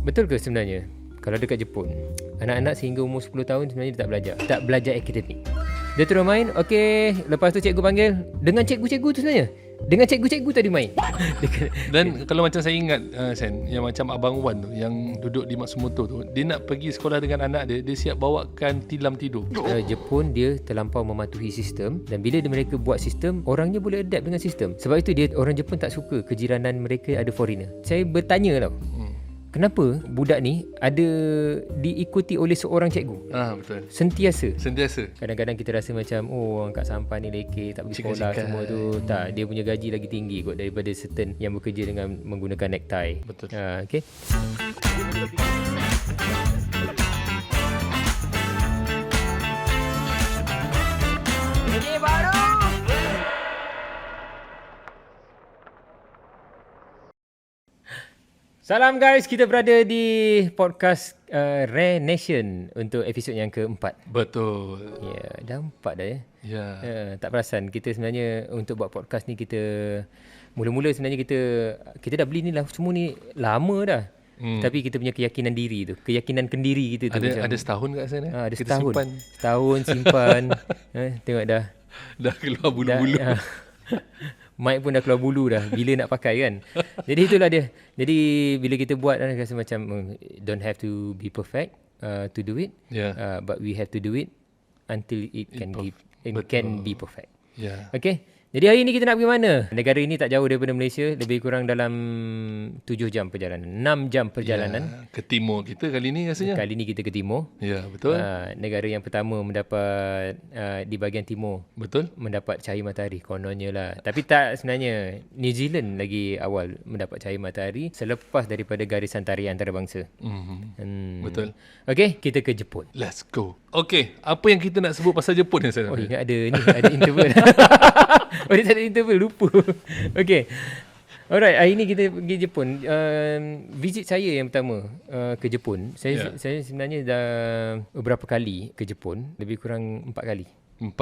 Betul ke sebenarnya kalau dekat Jepun, anak-anak sehingga umur 10 tahun sebenarnya dia tak belajar akademik. Dia terus main, okey, lepas tu cikgu panggil, dengan cikgu-cikgu tu sebenarnya. Dengan cikgu-cikgu tadi main. Dan kalau macam saya ingat Sen, yang macam Abang Wan tu yang duduk di Matsumoto tu, dia nak pergi sekolah dengan anak dia, dia siap bawakan tilam tidur. Jepun dia terlampau mematuhi sistem, dan bila mereka buat sistem, orangnya boleh adapt dengan sistem. Sebab itu dia, orang Jepun tak suka kejiranan mereka ada foreigner. Saya bertanya tau, kenapa budak ni ada diikuti oleh seorang cikgu? Betul. Sentiasa. Kadang-kadang kita rasa macam orang kat sampan ni lekeh, tak pergi sekolah semua tu. Tak, dia punya gaji lagi tinggi kot daripada certain yang bekerja dengan menggunakan necktie. Betul. Okay. Ini baru. Salam guys, kita berada di podcast Rare Nation untuk episod yang keempat. Betul. Ya, dah 4 dah ya. Ya. Tak perasan kita sebenarnya untuk buat podcast ni, kita mula-mula sebenarnya kita dah beli ni lah, semua ni lama dah. Tapi kita punya keyakinan diri tu, keyakinan kendiri kita tu Ada setahun kat sana. Ada kita setahun. simpan. Setahun simpan. Tengok dah keluar bulu-bulu. Mic pun dah keluar bulu dah bila nak pakai kan. Jadi itulah dia. Jadi bila kita buat rasa macam don't have to be perfect to do it. But we have to do it until it can be perfect. Okay. Jadi hari ni kita nak pergi mana? Negara ini tak jauh daripada Malaysia, lebih kurang dalam 7 jam perjalanan, 6 jam perjalanan. Ke timur kita kali ni rasanya. Kali ni kita ke timur. Ya, betul. Negara yang pertama mendapat di bahagian timur. Betul. Mendapat cahaya matahari kononnya lah. Tapi tak, sebenarnya New Zealand lagi awal mendapat cahaya matahari selepas daripada garisan tarian antarabangsa. Betul. Okay, kita ke Jepun. Let's go. Okay, apa yang kita nak sebut pasal Jepun ni? Oh, ingat ada interval. Oh, dia tak ada interval, lupa. Okay. Alright, hari ni kita pergi Jepun. Visit saya yang pertama ke Jepun. Saya sebenarnya dah beberapa kali ke Jepun. Lebih kurang 4 kali. 4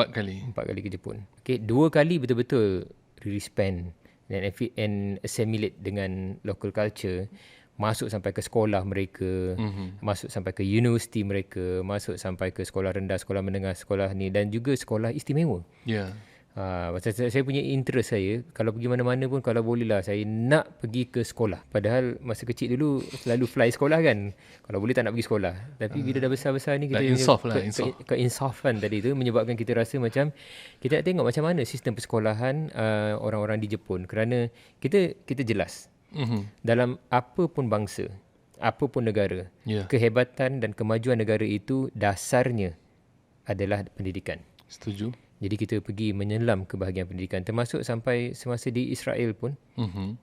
kali ke Jepun. Okay, 2 kali betul-betul really spend and assimilate dengan local culture. Masuk sampai ke sekolah mereka, masuk sampai ke universiti mereka, masuk sampai ke sekolah rendah, sekolah menengah, sekolah ni, dan juga sekolah istimewa. Ya. Saya punya interest saya, kalau pergi mana-mana pun kalau boleh lah saya nak pergi ke sekolah. Padahal masa kecil dulu selalu fly sekolah kan. Kalau boleh tak nak pergi sekolah. Tapi bila dah besar-besar ni kita keinsafan tadi tu menyebabkan kita rasa macam kita nak tengok macam mana sistem persekolahan orang-orang di Jepun. Kerana kita jelas dalam apa pun bangsa, apa pun negara, kehebatan dan kemajuan negara itu dasarnya adalah pendidikan. Setuju. Jadi kita pergi menyelam ke bahagian pendidikan, termasuk sampai semasa di Israel pun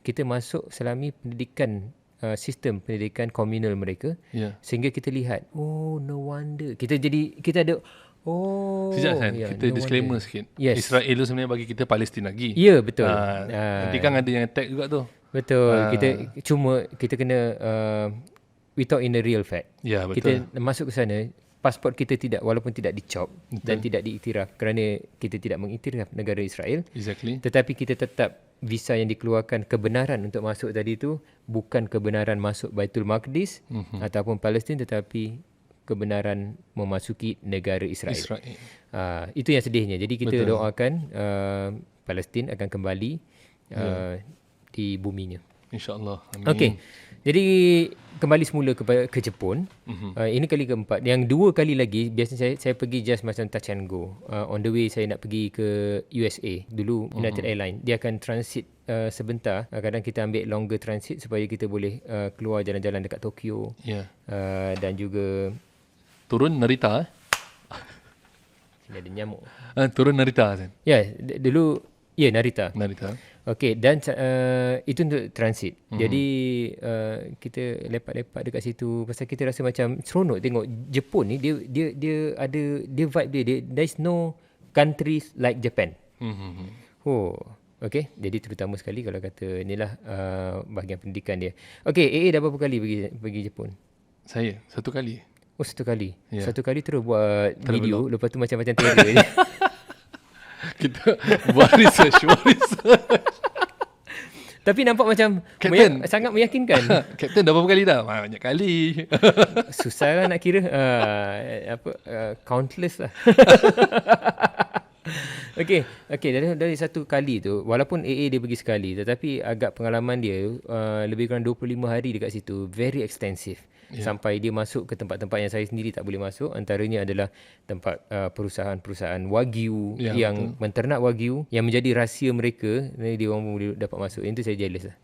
kita masuk selami pendidikan, sistem pendidikan komunal mereka, sehingga kita lihat, oh no wonder kita ada sekejap kan, kita disclaimer sikit. Israel tu sebenarnya bagi kita Palestin lagi. Ya, betul. Nanti kan ada yang attack juga tu. Betul. Kita kena we talk in the real fact. Ya, betul. Kita masuk ke sana, pasport kita walaupun tidak dicop dan tidak diiktiraf kerana kita tidak mengiktiraf negara Israel. Exactly. Tetapi kita tetap visa yang dikeluarkan, kebenaran untuk masuk tadi tu bukan kebenaran masuk Baitul Maqdis ataupun Palestin, tetapi kebenaran memasuki negara Israel. Itu yang sedihnya. Jadi kita doakan Palestin akan kembali di buminya. InsyaAllah. Amin. Okey. Jadi kembali semula ke Jepun. Ini kali keempat. Yang 2 kali lagi biasanya saya pergi just macam touch and go. On the way saya nak pergi ke USA. Dulu United Airlines dia akan transit sebentar. Kadang kita ambil longer transit supaya kita boleh keluar jalan-jalan dekat Tokyo. Dan juga turun Narita. Sini ada nyamuk. Turun Narita kan? Ya, dulu Narita. Okey, dan itu untuk transit. Jadi kita lepak-lepak dekat situ pasal kita rasa macam seronok tengok Jepun ni, dia ada vibe dia. There is no countries like Japan. Okey, jadi terutama sekali kalau kata inilah bahagian pendidikan dia. Okey, AA dah berapa kali pergi Jepun? Saya 1 kali. Oh, 1 kali. 1 kali terus buat video, lepas tu macam-macam trailer je. Kita buat research. Tapi nampak macam Captain. sangat meyakinkan. Captain dah berapa kali dah? Banyak kali. Susah lah nak kira. Countless lah. Okey, dari satu kali tu, walaupun AA dia pergi sekali, tetapi agak pengalaman dia lebih kurang 25 hari dekat situ, very extensive. Sampai dia masuk ke tempat-tempat yang saya sendiri tak boleh masuk. Antaranya adalah tempat perusahaan-perusahaan Wagyu yang menternak Wagyu, yang menjadi rahsia mereka. Dia orang boleh dapat masuk. Itu saya jealous lah.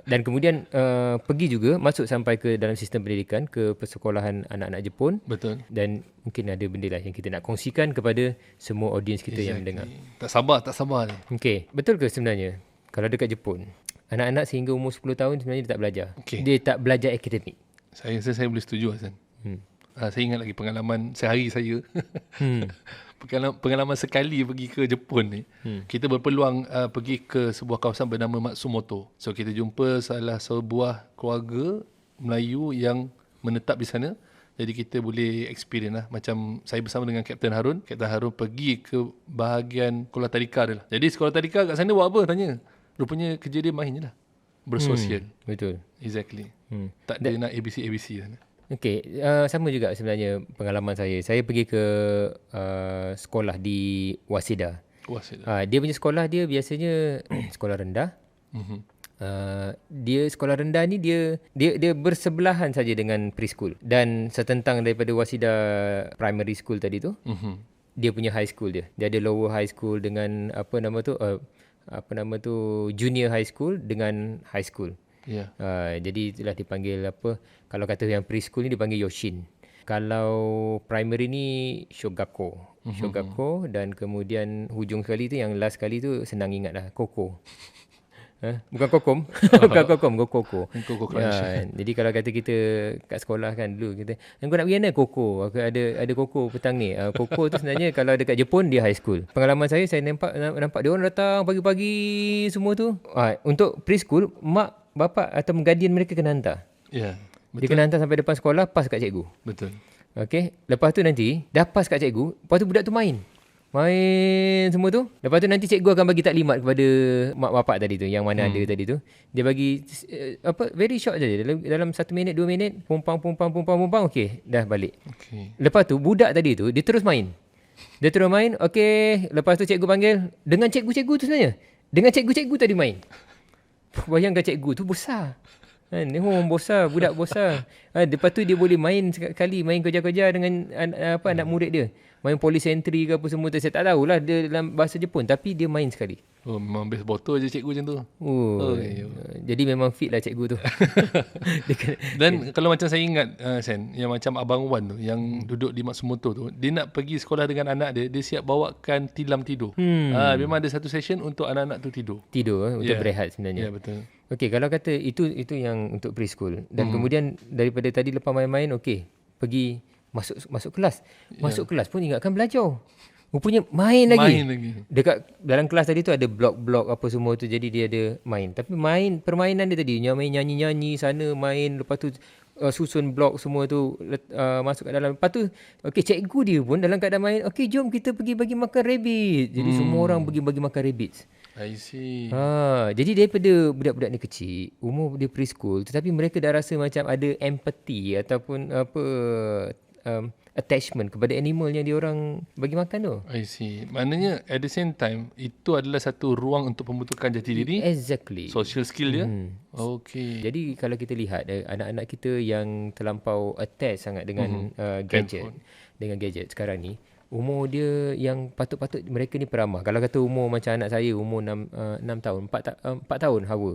Dan kemudian pergi juga masuk sampai ke dalam sistem pendidikan, ke persekolahan anak-anak Jepun. Betul. Dan mungkin ada benda lah yang kita nak kongsikan kepada semua audiens kita yang mendengar. Tak sabar ni. Okey, betul ke sebenarnya kalau dekat Jepun, anak-anak sehingga umur 10 tahun sebenarnya dia tak belajar. Dia tak belajar akademik. Saya boleh setuju, Hasan. Saya ingat lagi pengalaman sehari saya. Pengalaman sekali pergi ke Jepun ni. Kita berpeluang pergi ke sebuah kawasan bernama Matsumoto. So kita jumpa salah sebuah keluarga Melayu yang menetap di sana. Jadi kita boleh experience lah. Macam saya bersama dengan Kapten Harun. Kapten Harun pergi ke bahagian sekolah tadika dia lah. Jadi sekolah tadika kat sana buat apa tanya? Rupanya kerja dia main je lah. Bersosial. Betul. Exactly. Tak ada nak ABC sana. Okey, sama juga sebenarnya pengalaman saya. Saya pergi ke sekolah di Waseda. Dia punya sekolah dia biasanya sekolah rendah. Dia sekolah rendah ni dia bersebelahan saja dengan preschool, dan setentang daripada Waseda primary school tadi tu. Dia punya high school dia. Dia ada lower high school dengan apa nama tu junior high school dengan high school. Jadi itulah dipanggil apa, kalau kata yang preschool ni dipanggil Yoshin. Kalau primary ni Shogakko. Dan kemudian hujung sekali tu, yang last kali tu senang ingat lah, Koko. Bukan Kokom. Bukan Kokom, Koko. Jadi kalau kata kita kat sekolah kan dulu, kita kau nak pergi mana? Koko. Aku ada Koko petang ni. Koko tu sebenarnya kalau dekat Jepun dia high school. Pengalaman saya nampak dia orang datang pagi-pagi semua tu. Untuk preschool, mak bapa atau guardian mereka kena hantar. Betul. Dia kena hantar sampai depan sekolah, pas kat cikgu. Betul. Okey, lepas tu nanti dah pas kat cikgu, lepas tu budak tu main semua tu. Lepas tu nanti cikgu akan bagi taklimat kepada mak bapak tadi tu, yang mana ada tadi tu. Dia bagi very short saja, dalam 1 minit 2 minit, pumpang, okey, dah balik. Lepas tu budak tadi tu dia terus main. Okey, lepas tu cikgu panggil dengan cikgu-cikgu tu sebenarnya. Dengan cikgu-cikgu tadi main. Bayangkan cikgu tu besar. Ni orang besar, budak besar. Lepas tu dia boleh main sekali, main kerja-kerja dengan anak murid dia. Main polycentric ke apa semua tu. Saya tak tahulah dia dalam bahasa Jepun, tapi dia main sekali. Memang best botol je cikgu macam tu. Jadi memang fit lah cikgu tu. Dan kalau macam saya ingat, Sen, yang macam Abang Wan tu, yang duduk di Matsumoto tu, dia nak pergi sekolah dengan anak dia, dia siap bawakan tilam tidur. Memang ada satu session untuk anak-anak tu tidur. Untuk berehat sebenarnya. Ya, betul. Okey, kalau kata itu yang untuk preschool. Dan kemudian daripada tadi lepas main-main, okey, pergi masuk kelas. Masuk kelas pun ingatkan belajar. Rupanya main lagi. Dekat dalam kelas tadi tu ada blok-blok apa semua tu, jadi dia ada main. Tapi permainan dia tadi, main nyanyi-nyanyi sana, main, lepas tu susun blok semua tu, masuk kat dalam. Lepas tu okey, cikgu dia pun dalam keadaan main, okey jom kita pergi bagi makan rabbit. Jadi semua orang pergi bagi makan rabbit. I see. Jadi daripada budak-budak ni kecil, umur dia preschool, tetapi mereka dah rasa macam ada empathy ataupun attachment kepada animal yang dia orang bagi makan tu. I see. Maknanya at the same time, itu adalah satu ruang untuk pembentukan jati diri. Exactly. Social skill dia. Okay. Jadi kalau kita lihat anak-anak kita yang terlampau attach sangat dengan gadget sekarang ni, umur dia yang patut-patut mereka ni peramah. Kalau kata umur macam anak saya, umur 6 tahun, 4 tahun Hawa.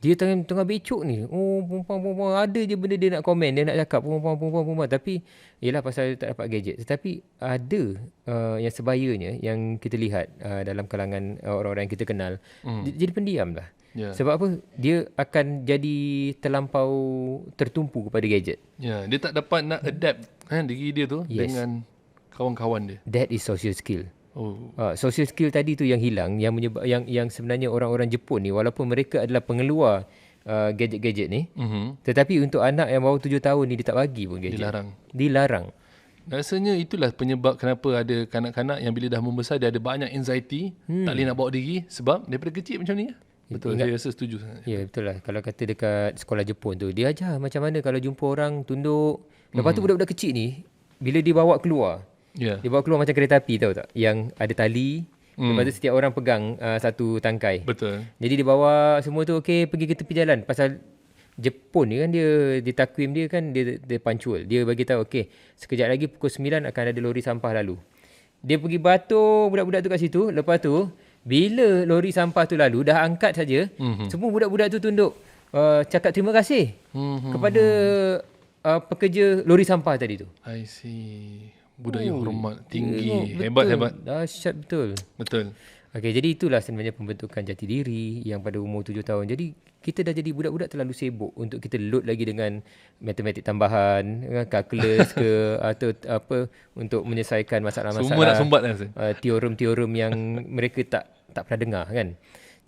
Dia tengah becok ni. Perempuan ada je benda dia nak komen, dia nak cakap perempuan. Tapi yelah pasal tak dapat gadget. Tetapi ada yang sebayanya yang kita lihat dalam kalangan orang-orang yang kita kenal, jadi pendiam lah. Sebab apa? Dia akan jadi terlampau tertumpu kepada gadget. Dia tak dapat nak adapt diri dia tu dengan kawan-kawan dia. That is social skill. Social skill tadi tu yang hilang, yang sebenarnya orang-orang Jepun ni, walaupun mereka adalah pengeluar gadget-gadget ni, tetapi untuk anak yang bawah 7 tahun ni dia tak bagi pun gadget. Dilarang. Rasanya itulah penyebab kenapa ada kanak-kanak yang bila dah membesar dia ada banyak anxiety, tak boleh nak bawa diri sebab daripada kecil macam ni. Betul, saya rasa setuju sangat. Ya, betul lah. Kalau kata dekat sekolah Jepun tu, dia ajar macam mana kalau jumpa orang tunduk. Lepas tu budak-budak kecil ni, bila dia bawa keluar, Ya. dia bawa keluar macam kereta api, tahu tak? Yang ada tali, lepas tu setiap orang pegang satu tangkai. Betul. Jadi dia bawa semua tu, okey, pergi ke tepi jalan. Pasal Jepun ni kan dia takwim dia kan dia punctual. Dia bagi tahu okey, sekejap lagi pukul 9 akan ada lori sampah lalu. Dia pergi batur budak-budak tu kat situ. Lepas tu bila lori sampah tu lalu dah angkat saja, semua budak-budak tu tunduk cakap terima kasih kepada pekerja lori sampah tadi tu. I see. Budaya hormat tinggi. Tengok, Hebat. Dahsyat betul. Betul. Okey, jadi itulah sebenarnya pembentukan jati diri yang pada umur 7 tahun. Jadi kita dah jadi budak-budak terlalu sibuk untuk kita load lagi dengan matematik tambahan, calculus ke atau apa untuk menyelesaikan masalah-masalah. Semua nak sumbat kan. Teorem-teorem yang mereka tak pernah dengar kan.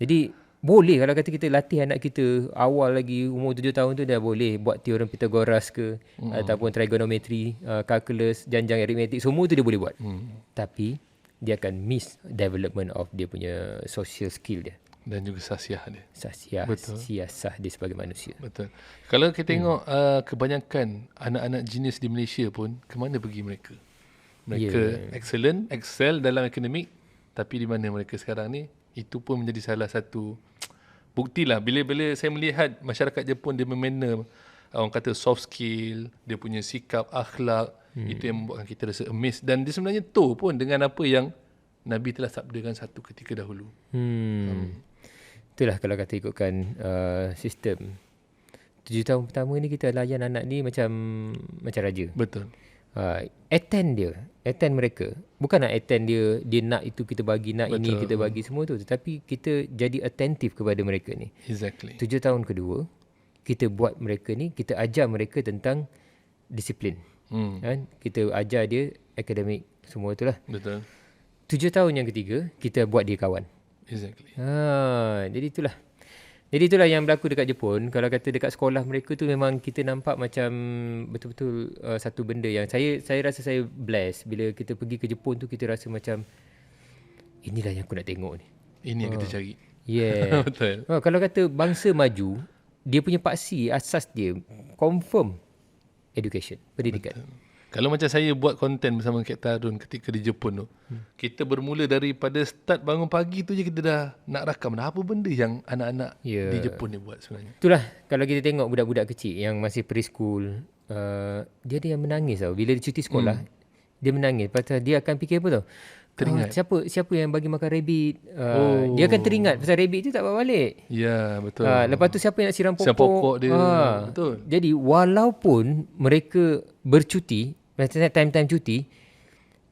Jadi boleh kalau kata kita latih anak kita awal lagi umur 7 tahun tu dah boleh buat teorem Pythagoras ke ataupun trigonometry, calculus, janjang aritmetik, semua tu dia boleh buat. Tapi dia akan miss development of dia punya social skill dia. Dan juga sasiah dia. Siasah dia sebagai manusia. Betul. Kalau kita tengok kebanyakan anak-anak genius di Malaysia pun, ke mana pergi mereka? Mereka excel dalam akademik, tapi di mana mereka sekarang ni? Itu pun menjadi salah satu buktilah. Bila saya melihat masyarakat Jepun dia memana orang kata soft skill, dia punya sikap, akhlak, itu yang membuatkan kita rasa amazed. Dan dia sebenarnya tu pun dengan apa yang Nabi telah sabdakan satu ketika dahulu. Itulah kalau kata ikutkan sistem 7 tahun pertama ni kita layan anak ni macam raja. Betul. Attend mereka. Bukan nak attend dia nak itu kita bagi, nak ini kita bagi, semua tu. Tetapi kita jadi attentive kepada mereka ni. Exactly. 7 tahun kedua kita buat mereka ni, kita ajar mereka tentang disiplin. Kan? Kita ajar dia akademik semua tu lah. Betul. 7 tahun yang ketiga kita buat dia kawan. Exactly. Jadi itulah yang berlaku dekat Jepun. Kalau kata dekat sekolah mereka tu memang kita nampak macam betul-betul satu benda yang saya rasa saya blessed bila kita pergi ke Jepun tu, kita rasa macam inilah yang aku nak tengok ni. Ini yang kita cari. Yeah. Betul. Kalau kata bangsa maju, dia punya paksi asas dia confirm education, pendidikan. Betul. Kalau macam saya buat konten bersama Kapten Harun ketika di Jepun tu, kita bermula daripada start bangun pagi tu je kita dah nak rakam dah apa benda yang anak-anak di Jepun ni buat sebenarnya. Itulah kalau kita tengok budak-budak kecil yang masih preschool, dia ada yang menangis tau. Bila dia cuti sekolah, dia menangis. Pasal dia akan fikir apa tau? Teringat. Siapa yang bagi makan rabbit? Dia akan teringat pasal rabbit tu tak bawa balik. Ya, betul. Lepas tu siapa yang nak siram pokok? Siram pokok dia. Betul. Jadi walaupun mereka bercuti, time-time cuti,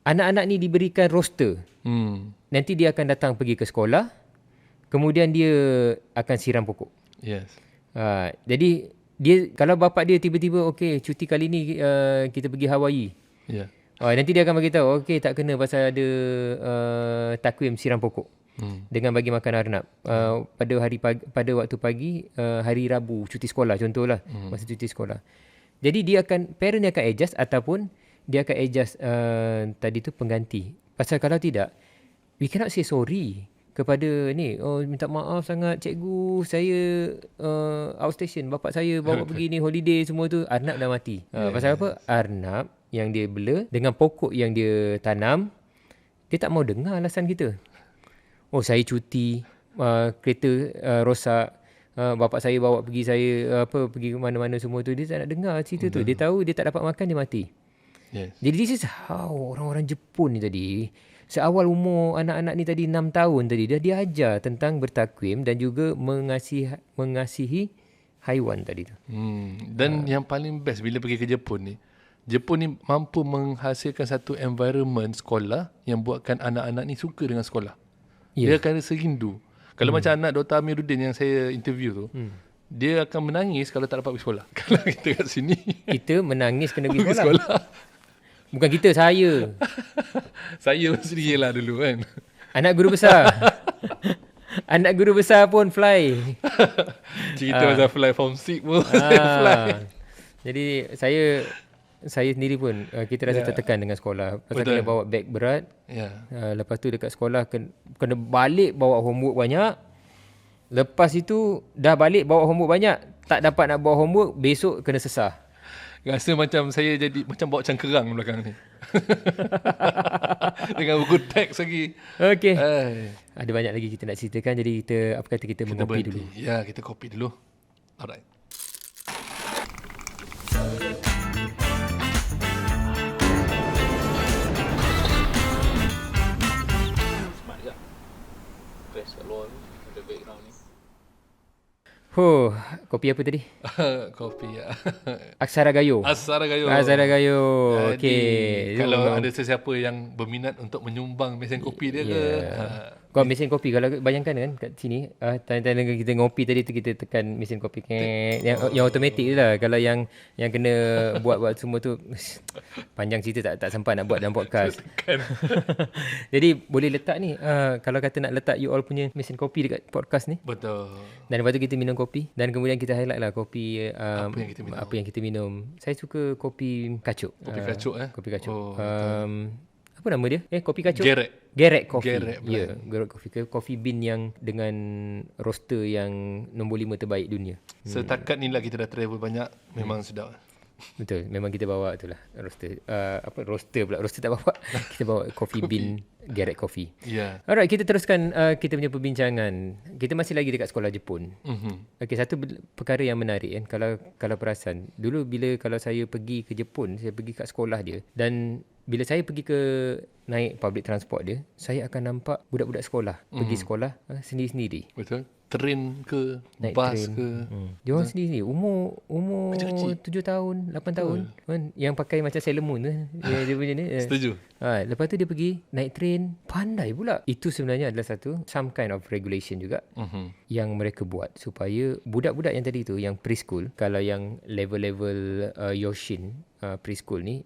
anak-anak ni diberikan roster. Nanti dia akan datang pergi ke sekolah, kemudian dia akan siram pokok. Yes. Jadi dia kalau bapak dia tiba-tiba okey cuti kali ni kita pergi Hawaii. Ya. Nanti dia akan bagi tahu okey tak kena pasal ada takwim siram pokok. Dengan bagi makan arnab. Pada waktu pagi hari Rabu cuti sekolah contohlah, masa cuti sekolah. Jadi parent dia akan adjust ataupun dia akan adjust tadi tu pengganti. Pasal kalau tidak, we cannot say sorry kepada ni. Minta maaf sangat cikgu, saya outstation, bapak saya bawa pergi ni holiday semua tu, arnab dah mati. Pasal apa? Arnab yang dia bela dengan pokok yang dia tanam, dia tak mau dengar alasan kita. Saya cuti, kereta rosak, bapak saya bawa pergi pergi ke mana-mana semua tu, dia tak nak dengar cerita tu. Dia tahu dia tak dapat makan, dia mati. Yes. Jadi this is how orang-orang Jepun ni tadi, seawal umur anak-anak ni tadi 6 tahun tadi dah diajar tentang bertakwim dan juga mengasihi haiwan tadi tu. Dan yang paling best bila pergi ke Jepun ni mampu menghasilkan satu environment sekolah yang buatkan anak-anak ni suka dengan sekolah. Dia akan rasa rindu. Kalau macam anak Dr. Amiruddin yang saya interview tu, dia akan menangis kalau tak dapat pergi sekolah. Kalau kita kat sini, kita menangis kena pergi sekolah. Bukan kita, saya. Saya sendiri lah dulu kan. Anak guru besar. Anak guru besar pun fly. Cerita pasal fly form 6 pun fly. Jadi saya sendiri pun kita rasa tertekan dengan sekolah. Pasal kena bawa beg berat. Lepas tu dekat sekolah kena balik bawa homework banyak. Lepas itu dah balik bawa homework banyak, tak dapat nak bawa homework, besok kena sesah. Rasa macam saya jadi macam bawa cangkerang belakang ni. Dengan buku teks lagi. Okey. Ai, Ada banyak lagi kita nak ceritakan, jadi kita apa kata kita kita mengopi berhenti. dulu. Ya, kita kopi dulu. Alright. Smart juga. Press kat luar ni, ada background ni. Kopi apa tadi? Kopi ya. Aksara Gayo. Asara Gayo. Aksara Gayo. Jadi, Okey. kalau ada sesiapa yang berminat untuk menyumbang mesin kopi dia ke, Kau mesin kopi, kalau bayangkan kan kat sini, tanda-tanda kita ngopi tadi tu kita tekan mesin kopi yang automatik je lah. Kalau yang kena buat semua tu panjang cerita, tak sempat nak buat dalam podcast. Jadi boleh letak ni, kalau kata nak letak you all punya mesin kopi dekat podcast ni. betul. Dan lepas tu kita minum kopi, dan kemudian kita highlight lah kopi Apa yang kita minum. Saya suka kopi kacuk. Kopi kacuk Kopi kacuk. Oh, Apa nama dia? Kopi kacuk. Gerek Coffee. Gerek Ya, Gerek Coffee. Coffee bean yang dengan roaster yang nombor 5 terbaik dunia. Setakat ni lah kita dah travel banyak. Memang sedap. Betul. Memang kita bawa itulah roaster. Roaster pula. Roaster tak bawa. Kita bawa coffee bean Gerek Coffee. Ya. Alright, kita teruskan kita punya perbincangan. Kita masih lagi dekat sekolah Jepun. Okey, satu perkara yang menarik kan, kalau perasan. Dulu bila kalau saya pergi ke Jepun, saya pergi kat sekolah dia, dan bila saya pergi ke naik public transport dia, saya akan nampak budak-budak sekolah pergi sekolah sendiri-sendiri. Betul. Train ke, Naik bas train. ke. Dia orang sendiri umur Kecil-kecil. 7 tahun, 8 tahun kan, yang pakai macam Sailor Moon tu. Dia punya ni. Setuju. Lepas tu dia pergi naik train, pandai pula. Itu sebenarnya adalah some kind of regulation juga yang mereka buat supaya budak-budak yang tadi tu, yang preschool, kalau yang level-level Yoshin preschool ni,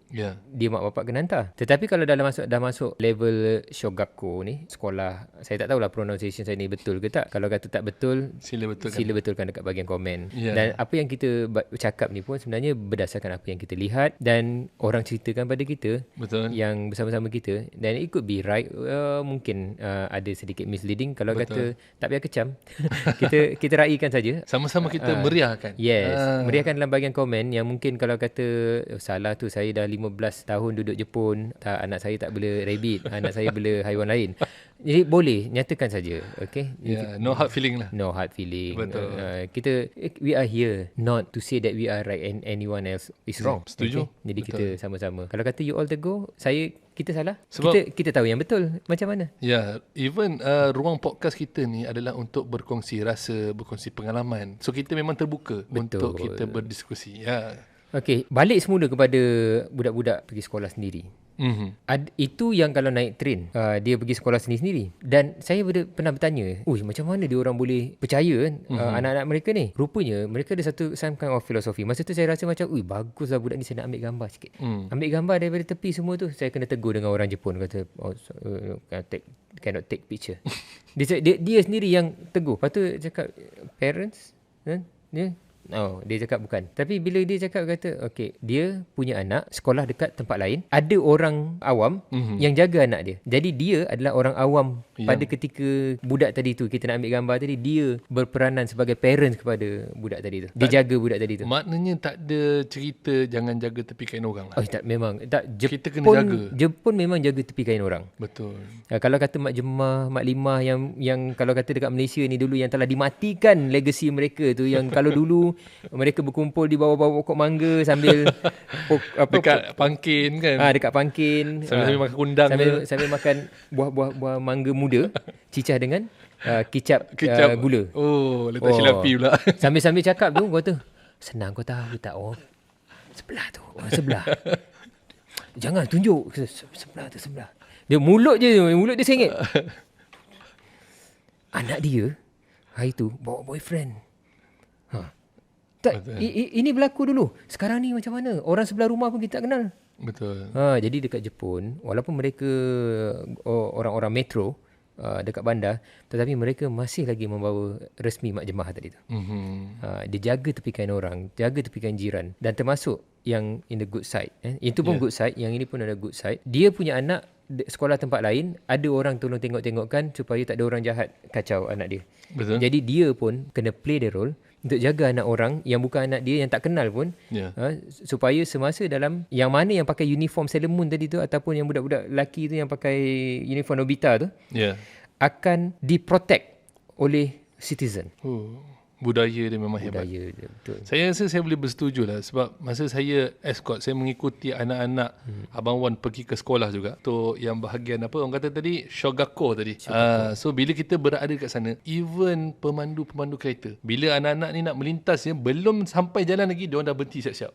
dia mak bapak kena hantar. Tetapi kalau dah masuk level Shogaku ni, sekolah, saya tak tahulah pronunciation saya ni betul ke tak. Kalau kata tak betul, sila betulkan dekat bahagian komen. Dan apa yang kita cakap ni pun sebenarnya berdasarkan apa yang kita lihat dan orang ceritakan pada kita. Betul. Yang bersama-sama kita, dan it could be right. Mungkin ada sedikit misleading. Kalau kata tak payah kecam, kita raikan saja. Sama-sama kita meriahkan. Yes, meriahkan dalam bahagian komen. Yang mungkin kalau kata salah tu, saya dah 15 tahun duduk Jepun, anak saya tak bela rabbit, anak saya bela haiwan lain. Jadi boleh nyatakan saja. Okay, no hard feeling lah. No hard feeling. Betul. We are here not to say that we are right and anyone else is wrong. Setuju. Okay? Jadi betul. Kita sama-sama. Kalau kata you all tegur, kita salah. Sebab kita tahu yang betul macam mana. Ya, even ruang podcast kita ni adalah untuk berkongsi rasa, berkongsi pengalaman. So kita memang terbuka untuk kita berdiskusi. Ya. Okey, balik semula kepada budak-budak pergi sekolah sendiri. Itu yang kalau naik train, dia pergi sekolah sendiri-sendiri. Dan saya pernah bertanya, macam mana dia orang boleh percaya kan, anak-anak mereka ni. Rupanya mereka ada some kind of philosophy. Masa tu saya rasa macam, baguslah budak ni, saya nak ambil gambar sikit. Ambil gambar daripada tepi semua tu. Saya kena tegur dengan orang Jepun, kata cannot take picture. dia sendiri yang tegur. Lepas tu cakap parents kan, dia cakap bukan. Tapi bila dia cakap, kata dia punya anak sekolah dekat tempat lain, ada orang awam yang jaga anak dia. Jadi dia adalah orang awam pada ketika budak tadi tu, kita nak ambil gambar tadi, dia berperanan sebagai parents kepada budak tadi tu. Dia jaga budak tadi tu. Maknanya tak ada cerita jangan jaga tepi kain orang lah. Tak, memang tak. Kita kena jaga. Jepun memang jaga tepi kain orang. Betul. Kalau kata Mak Jemah, Mak Limah yang kalau kata dekat Malaysia ni dulu, yang telah dimatikan legasi mereka tu, yang kalau dulu mereka berkumpul di bawah-bawah pokok mangga sambil dekat pangkin kan. Dekat pangkin sambil makan kundang, sambil makan buah mangga muda cicah dengan kicap gula. Letak silapi pula. Sambil cakap tu, kau tu senang, kau tahu tak, sebelah tu, sebelah. Jangan tunjuk sebelah. Dia mulut dia sengit. Anak dia hari tu bawa boyfriend. Ini berlaku dulu. Sekarang ni macam mana? Orang sebelah rumah pun kita tak kenal. Betul. Jadi dekat Jepun, walaupun mereka orang-orang metro dekat bandar, tetapi mereka masih lagi membawa resmi Mak Jemah tadi tu. Dia jaga tepi kain orang, jaga tepi kain jiran, dan termasuk yang in the good side. Itu pun good side, yang ini pun ada good side. Dia punya anak sekolah tempat lain ada orang tolong tengok-tengokkan supaya tak ada orang jahat kacau anak dia. Betul. Jadi dia pun kena play the role untuk jaga anak orang yang bukan anak dia, yang tak kenal pun, supaya semasa dalam yang mana yang pakai uniform Sailor Moon tadi tu ataupun yang budak-budak lelaki tu yang pakai uniform Nobita tu akan diprotect oleh citizen. Budaya dia memang hebat. Budaya dia, betul. Saya rasa saya boleh bersetuju lah sebab masa saya escort, saya mengikuti anak-anak Abang Wan pergi ke sekolah juga. Tu yang bahagian apa orang kata tadi, Shogako tadi. So bila kita berada kat sana, even pemandu-pemandu kereta, bila anak-anak ni nak melintas belum sampai jalan lagi, diorang dah berhenti siap-siap.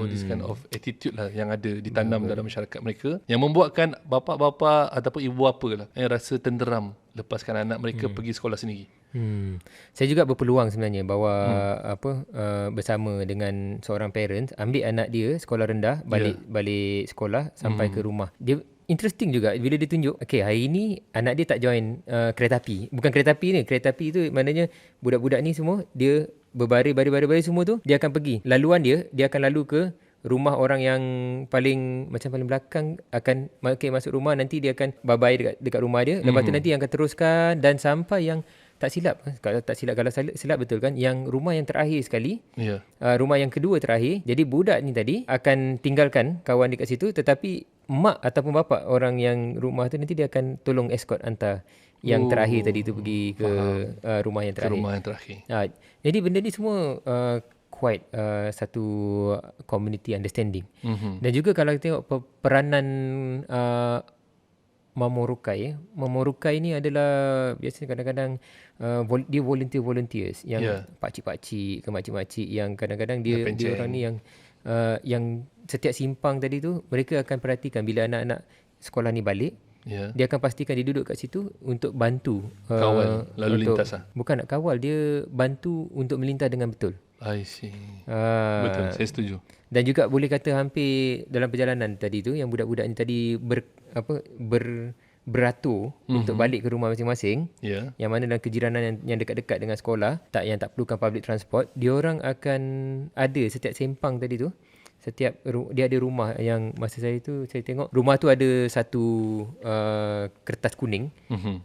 This kind of attitude lah yang ada ditanam dalam masyarakat mereka, yang membuatkan bapa-bapa ataupun ibu bapa lah yang rasa tenteram lepaskan anak mereka pergi sekolah sendiri. Saya juga berpeluang sebenarnya bawa bersama dengan seorang parents, ambil anak dia sekolah rendah balik sekolah sampai ke rumah. Dia interesting juga bila dia tunjuk, okay, hari ni anak dia tak join kereta api. Bukan kereta api ni, kereta api tu maknanya budak-budak ni semua dia berbaris semua tu, dia akan pergi. Laluan dia akan lalu ke rumah orang yang paling belakang, akan masuk rumah, nanti dia akan bye-bye dekat rumah dia. Lepas tu nanti yang akan teruskan dan sampai yang tak silap, kalau silap betul kan, yang rumah yang terakhir sekali, rumah yang kedua terakhir. Jadi budak ni tadi akan tinggalkan kawan dia kat situ, tetapi mak ataupun bapa orang yang rumah tu nanti dia akan tolong escort hantar yang terakhir tadi tu pergi ke rumah yang terakhir. Jadi benda ni semua quite satu community understanding. Dan juga kalau kita tengok peranan Mamorukai. Mamorukai ni adalah biasanya kadang-kadang dia volunteers yang pakcik-pakcik ke makcik-makcik yang kadang-kadang dia orang ni yang setiap simpang tadi tu mereka akan perhatikan bila anak-anak sekolah ni balik. Dia akan pastikan dia duduk kat situ untuk bantu kawal lalu lintas bukan nak kawal, dia bantu untuk melintas dengan betul. I see. Betul, saya setuju. Dan juga boleh kata hampir dalam perjalanan tadi tu yang budak-budak ni tadi beratur untuk balik ke rumah masing-masing, yang mana dalam kejiranan yang dekat-dekat dengan sekolah, yang tak perlukan public transport, dia orang akan ada setiap sempang tadi tu, dia ada rumah yang masa saya tengok rumah tu ada satu kertas kuning.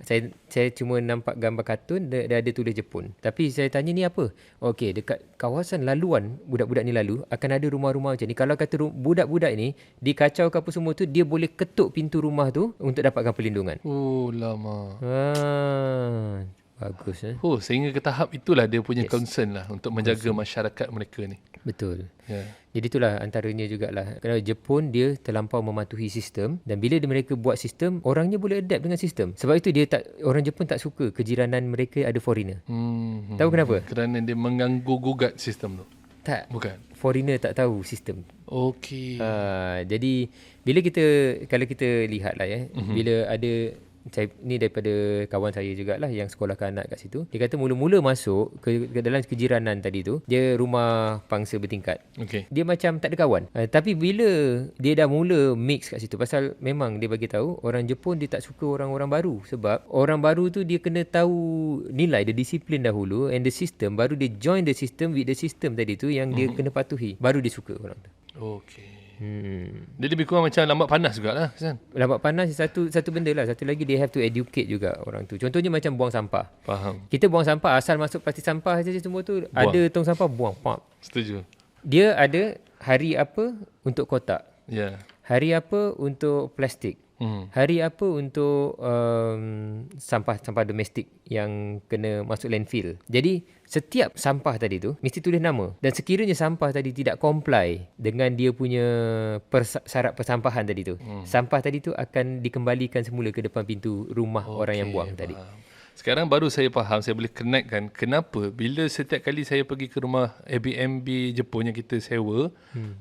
Saya cuma nampak gambar kartun, dia ada tulis Jepun. Tapi saya tanya ni apa? Okey, dekat kawasan laluan budak-budak ni lalu akan ada rumah-rumah macam ni. Kalau kata budak-budak ni dikacau ke apa semua tu, dia boleh ketuk pintu rumah tu untuk dapatkan perlindungan. Oh lama. Bagus. Sehingga ke tahap itulah dia punya concern lah untuk menjaga masyarakat mereka ni. Betul. Jadi itulah antaranya jugalah. Kerana Jepun dia terlampau mematuhi sistem, dan bila mereka buat sistem, orangnya boleh adapt dengan sistem. Sebab itu orang Jepun tak suka kejiranan mereka ada foreigner. Tahu kenapa? Kerana dia mengganggu gugat sistem tu. Tak. Bukan. Foreigner tak tahu sistem. Okey. Jadi kalau kita lihatlah bila ada, saya ni daripada kawan saya jugalah yang sekolahkan anak kat situ. Dia kata mula-mula masuk ke dalam kejiranan tadi tu, dia rumah pangsa bertingkat. Dia macam tak ada kawan. Tapi bila dia dah mula mix kat situ, pasal memang dia bagi tahu orang Jepun dia tak suka orang-orang baru, sebab orang baru tu dia kena tahu nilai, dia disiplin dahulu, and the system, baru dia join the system with the system tadi tu yang dia kena patuhi, baru dia suka orang tu. Dia lebih kurang macam lambat panas jugalah, kan? Lambat panas satu benda lah. Satu lagi, they have to educate juga orang tu. Contohnya macam buang sampah. Faham. Kita buang sampah, asal masuk plastik sampah saja semua tu, buang. Ada tong sampah, buang. Setuju. Dia ada hari apa untuk kotak. Hari apa untuk plastik. Hari apa untuk sampah domestik yang kena masuk landfill. Jadi setiap sampah tadi tu mesti tulis nama, dan sekiranya sampah tadi tidak comply dengan dia punya syarat persampahan tadi tu, sampah tadi tu akan dikembalikan semula ke depan pintu rumah orang yang buang tadi. Sekarang baru saya faham, saya boleh connectkan kenapa bila setiap kali saya pergi ke rumah Airbnb Jepun yang kita sewa,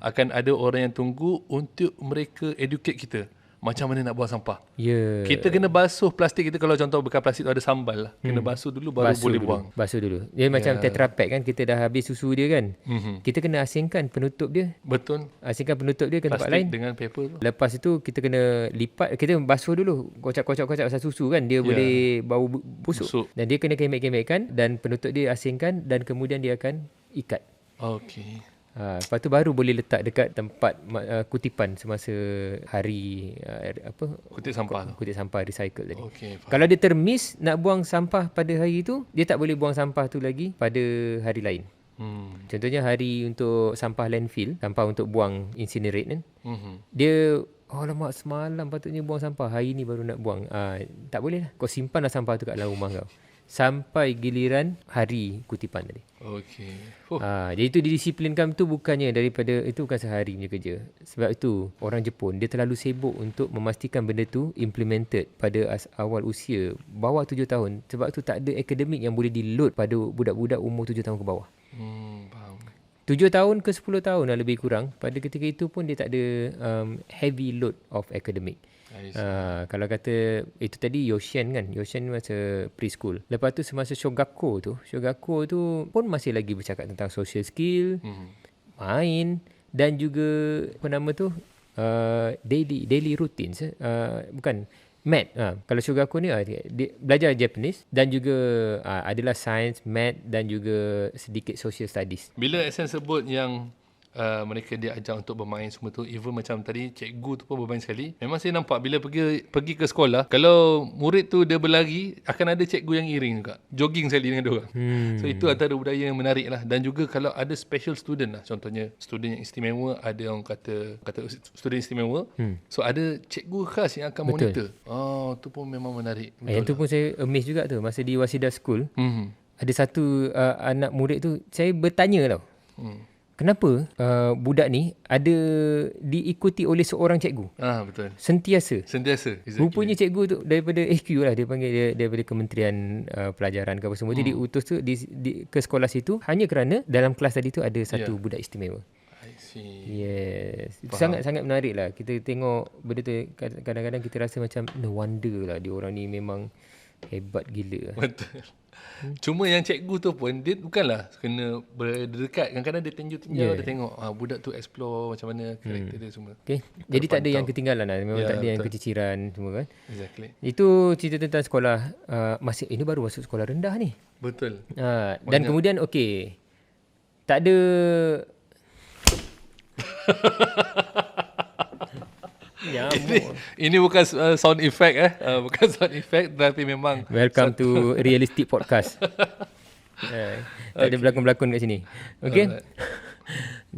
akan ada orang yang tunggu untuk mereka educate kita macam mana nak buang sampah. Kita kena basuh plastik kita. Kalau contoh bekas plastik tu ada sambal lah, kena basuh dulu baru boleh buang. Basuh dulu. Dia macam Tetra Pak kan, kita dah habis susu dia kan. Kita kena asingkan penutup dia. Betul. Asingkan penutup dia ke tempat lain. Dengan paper tu. Lepas itu kita kena lipat, kita basuh dulu. Kocak pasal susu kan, dia boleh bau busuk. Dan dia kena kemek-kemekkan, dan penutup dia asingkan, dan kemudian dia akan ikat. Lepas tu baru boleh letak dekat tempat kutipan semasa hari Kutip sampah tu. kutip sampah recycle tadi. Okey, faham. Kalau dia termiss nak buang sampah pada hari tu, dia tak boleh buang sampah tu lagi pada hari lain. Contohnya hari untuk sampah landfill, sampah untuk buang incinerate kan. Dia alamak semalam patutnya buang sampah, hari ni baru nak buang. Tak boleh lah. Kau simpanlah sampah tu kat dalam rumah kau sampai giliran hari kutipan tadi. Okey. Jadi itu didisiplinkan tu bukannya daripada itu bukan sehari punya kerja. Sebab itu orang Jepun dia terlalu sibuk untuk memastikan benda tu implemented pada awal usia bawah 7 tahun. Sebab tu tak ada akademik yang boleh di-load pada budak-budak umur 7 tahun ke bawah. Faham. 7 tahun ke 10 tahun lah lebih kurang. Pada ketika itu pun dia tak ada heavy load of academic. Kalau kata itu tadi Yoshin kan, Yoshin masa preschool. Lepas tu semasa Shogaku tu pun masih lagi bercakap tentang social skill, main dan juga apa nama tu daily routines bukan math. Kalau Shogaku ni dia belajar Japanese dan juga adalah science, math dan juga sedikit social studies. Bila Ahsan sebut yang mereka diajar untuk bermain semua tu, even macam tadi cikgu tu pun bermain sekali. Memang saya nampak bila pergi ke sekolah, kalau murid tu dia berlari, akan ada cikgu yang iring juga, jogging sekali dengan dia orang. So itu antara budaya yang menarik lah. Dan juga kalau ada special student lah, contohnya student yang istimewa, ada orang kata student istimewa, so ada cikgu khas yang akan monitor. Tu pun memang menarik. Yang tu pun saya amazed juga tu masa di Waseda School. Ada satu anak murid tu, saya bertanya tau, kenapa budak ni ada diikuti oleh seorang cikgu? Betul. Sentiasa. Exactly. Rupanya cikgu tu daripada HQ lah, dia panggil dia daripada Kementerian Pelajaran ke apa semua. Dia diutus tu ke sekolah situ hanya kerana dalam kelas tadi tu ada satu budak istimewa. I see. Yes. Sangat-sangat menarik lah. Kita tengok benda tu, kadang-kadang kita rasa macam no wonder lah dia orang ni memang hebat gila. Betul. Cuma yang cikgu tu pun dia bukanlah kena berdekat. Kadang-kadang dia tinjau-tinjau, dia tengok budak tu explore macam mana karakter dia semua. Okay. Jadi tak ada yang ketinggalan lah. Memang tak ada yang keciciran semua kan. Exactly. Itu cerita tentang sekolah. Ini baru masuk sekolah rendah ni. Betul. Dan kemudian tak ada ini bukan sound effect bukan sound effect, tapi memang welcome to realistic podcast. Tak ada berlakon-berlakon kat sini. Okey.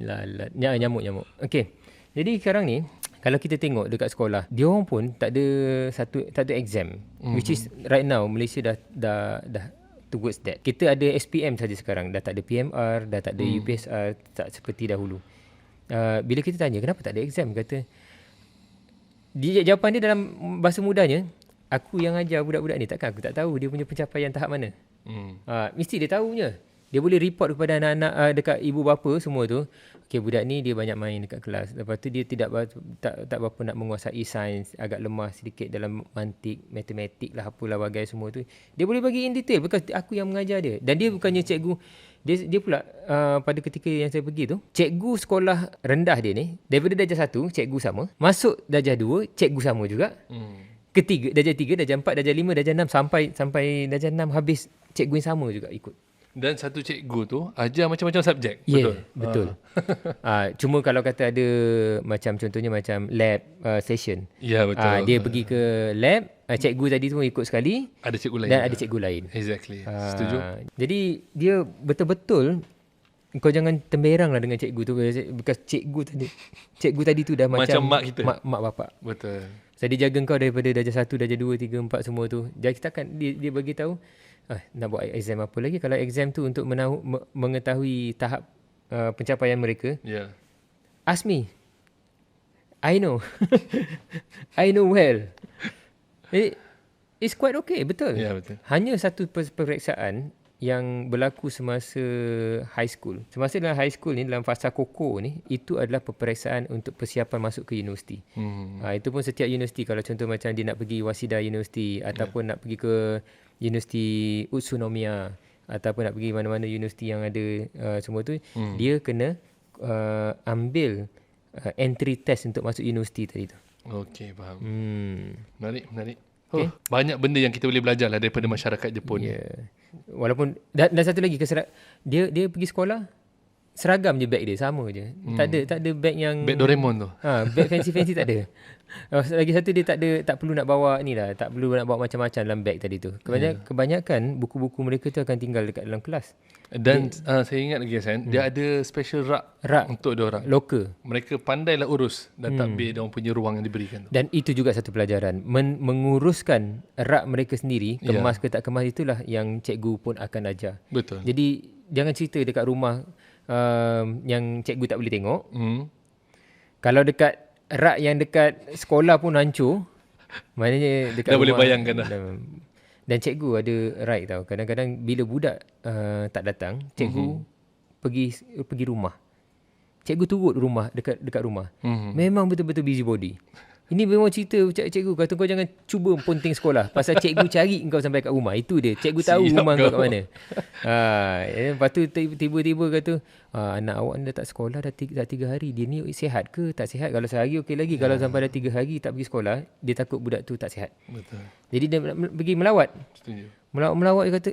Lalat. Nyamuk. Okey. Jadi sekarang ni kalau kita tengok dekat sekolah, dia orang pun tak ada exam, which is right now Malaysia dah towards that. Kita ada SPM saja sekarang, dah tak ada PMR, dah tak ada UPSR, tak seperti dahulu. Bila kita tanya kenapa tak ada exam, kata jawapan dia dalam bahasa mudanya, aku yang ajar budak-budak ni, takkan aku tak tahu dia punya pencapaian tahap mana. Mesti dia tahunya. Dia boleh report kepada anak-anak dekat ibu bapa semua tu. Okay, budak ni dia banyak main dekat kelas. Lepas tu dia tak berapa nak menguasai sains, agak lemah sedikit dalam mantik, matematik lah, apalah bagai semua tu. Dia boleh bagi in detail because aku yang mengajar dia. Dan dia bukannya cikgu. Dia pula pada ketika yang saya pergi tu, cikgu sekolah rendah dia ni, daripada darjah 1 cikgu sama, masuk darjah 2 cikgu sama juga. Ketiga, darjah 3, darjah 4, darjah 5, darjah 6 sampai darjah 6 habis, cikgu yang sama juga ikut. Dan satu cikgu tu ajar macam-macam subjek. Betul. Cuma kalau kata ada macam contohnya macam lab session. Ya, betul. Dia pergi ke lab, cikgu tadi tu ikut sekali. Ada cikgu lain. Dan ada cikgu lain. Exactly. Setuju. Jadi dia betul-betul, kau jangan temberang lah dengan cikgu tu. Bekas cikgu tadi tu dah macam mak kita. Mak bapak. Betul. Saya dia jaga kau daripada darjah 1, darjah 2, 3, 4 semua tu. Jadi kita akan dia bagi tahu nak buat exam apa lagi. Kalau exam tu untuk mengetahui tahap pencapaian mereka. Ask me. I know. I know well. It's quite okay, betul. Betul. Hanya satu peperiksaan yang berlaku semasa high school. Semasa dalam high school ni, dalam fasa koko ni, itu adalah peperiksaan untuk persiapan masuk ke universiti. Itu pun setiap universiti. Kalau contoh macam dia nak pergi Waseda University, ataupun nak pergi ke Universiti Utsunomiya, ataupun nak pergi mana-mana universiti yang ada semua tu, dia kena ambil entry test untuk masuk universiti tadi tu. Okey, faham. Menarik. Okay. Banyak benda yang kita boleh belajar lah daripada masyarakat Jepun. Walaupun dan satu lagi dia pergi sekolah seragam je beg dia, sama je. Tak ada beg yang Beg Doraemon tu. beg fancy tak ada. Lagi satu dia tak perlu nak bawa ni lah, tak perlu nak bawa macam-macam dalam beg tadi tu. Kebanyakan buku-buku mereka tu akan tinggal dekat dalam kelas. Dan saya ingat lagi Hasan, dia ada special rak untuk dia orang. Loker. Mereka pandailah urus dan takbir dia orang punya ruang yang diberikan tu. Dan itu juga satu pelajaran. Menguruskan rak mereka sendiri, kemas ke tak kemas, itulah yang cikgu pun akan ajar. Betul. Jadi jangan cerita dekat rumah yang cikgu tak boleh tengok. Kalau dekat rak yang dekat sekolah pun hancur, maknanya dekat dah rumah boleh bayangkan dah. Dan cikgu ada right tau. Kadang-kadang bila budak tak datang, cikgu pergi rumah. Cikgu turut rumah dekat rumah. Memang betul-betul busybody. Ini memang cerita cikgu kata kau jangan cuba ponting sekolah pasal cikgu cari engkau sampai kat rumah. Itu dia. Cikgu tahu rumah kau kat mana. Lepas tu tiba-tiba kata anak awak dah tak sekolah dah 3 hari. Dia ni sihat ke tak sihat? Kalau sehari okey lagi. Kalau sampai dah 3 hari tak pergi sekolah, dia takut budak tu tak sihat. Betul. Jadi dia pergi melawat. Setuju. Melawat dia kata,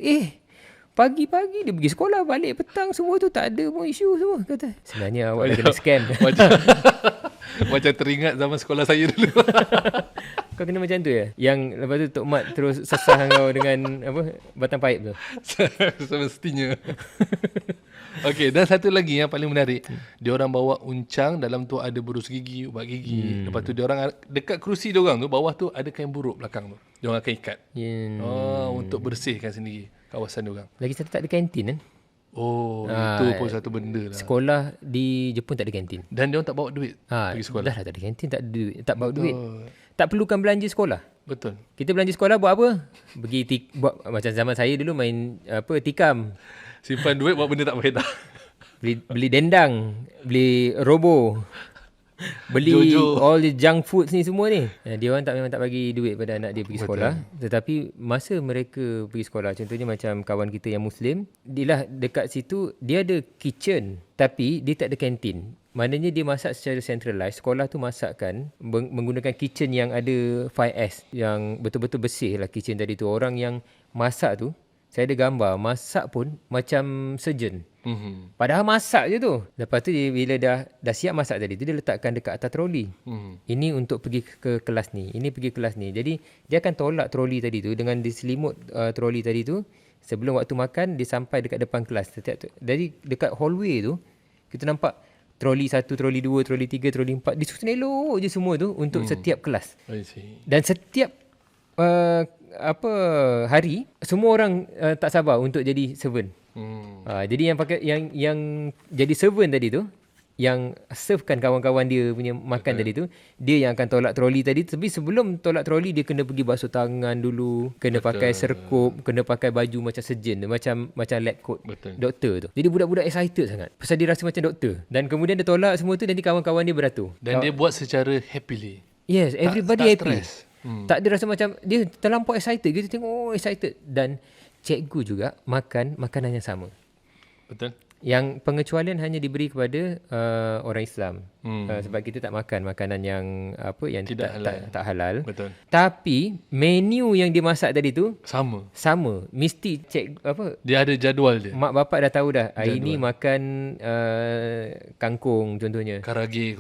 pagi-pagi dia pergi sekolah, balik petang semua tu tak ada pun isu semua. Kata, sebenarnya awak dah kena scam. Macam teringat zaman sekolah saya dulu. Kau kena macam tu ya? Yang lepas tu Tok Mat terus sesah kau dengan batang paip tu. Semestinya. Okey, dan satu lagi yang paling menarik, dia orang bawa uncang, dalam tu ada burus gigi, ubat gigi. Lepas tu dia orang dekat kerusi dia orang tu, bawah tu ada kain buruk belakang tu. Dia orang akan ikat. Untuk bersihkan sendiri kawasan dia orang. Lagi satu tak ada kantin kan? Itu pun satu benda lah. Sekolah di Jepun tak ada kantin. Dan dia orang tak bawa duit pergi sekolah. Dah tak ada kantin, tak ada duit, tak bawa duit. Tak perlukan belanja sekolah. Betul. Kita belanja sekolah buat apa? Buat macam zaman saya dulu main tikam. Simpan duit buat benda tak berfaedah. Beli dendang, beli robo, beli Jojo. all the junk foods ni semua ni. Dia orang memang tak bagi duit pada anak dia pergi sekolah. Tetapi masa mereka pergi sekolah, contohnya macam kawan kita yang Muslim, dia dekat situ dia ada kitchen tapi dia tak ada kantin. Maknanya dia masak secara centralized. Sekolah tu masakkan menggunakan kitchen yang ada 5S, yang betul-betul bersih lah kitchen tadi tu. Orang yang masak tu, saya ada gambar, masak pun macam surgeon. Padahal masak je tu. Lepas tu bila dah siap masak tadi tu, dia letakkan dekat atas troli. Ini untuk pergi ke kelas ni, ini pergi kelas ni. Jadi dia akan tolak troli tadi tu dengan diselimut troli tadi tu. Sebelum waktu makan, dia sampai dekat depan kelas. Jadi dekat hallway tu, kita nampak troli 1, troli 2, troli 3, troli 4. Disusun elok je semua tu untuk setiap kelas. Dan setiap hari, semua orang tak sabar untuk jadi servant. Jadi yang jadi servant tadi tu, yang servekan kawan-kawan dia punya makan tadi tu, dia yang akan tolak troli tadi. Tapi sebelum tolak troli, dia kena pergi basuh tangan dulu, kena pakai serkup, kena pakai baju macam surgeon, macam lab coat doktor tu. Jadi budak-budak excited sangat pasal dia rasa macam doktor. Dan kemudian dia tolak semua tu, nanti kawan-kawan dia beratur. Dan dia buat secara happily. Yes, everybody happy. Stress. Tak ada rasa macam dia terlampau excited. Kita tengok excited. Dan cikgu juga makan makanan yang sama. Betul. Yang pengecualian hanya diberi kepada orang Islam. Sebab kita tak makan makanan yang yang tak halal. Betul. Tapi menu yang dia masak tadi tu sama. Mesti dia ada jadual dia. Mak bapak dah tahu dah. Hari ni makan kangkung contohnya. Karage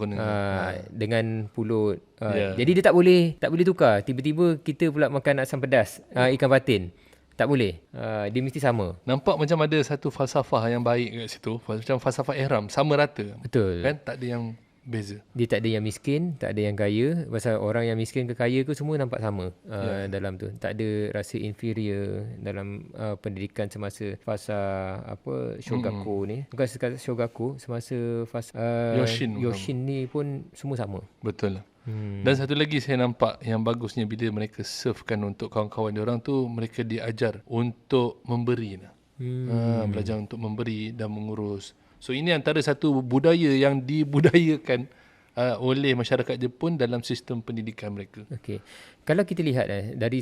dengan pulut. Jadi dia tak boleh tukar. Tiba-tiba kita pula makan asam pedas, ikan patin. Tak boleh. Dia mesti sama. Nampak macam ada satu falsafah yang baik kat situ. Macam falsafah ihram. Sama rata. Betul. Kan? Tak ada yang beza. Dia tak ada yang miskin, tak ada yang kaya. Pasal orang yang miskin ke kaya ke semua nampak sama dalam tu. Tak ada rasa inferior dalam pendidikan semasa fasa Shogaku ni. Bukan sekadar Shogaku, semasa fasa Yoshin ni pun semua sama. Betul lah. Dan satu lagi saya nampak yang bagusnya bila mereka servekan untuk kawan-kawan dia orang tu, mereka diajar untuk memberi. Belajar untuk memberi dan mengurus. So ini antara satu budaya yang dibudayakan oleh masyarakat Jepun dalam sistem pendidikan mereka. Okey. Kalau kita lihat dari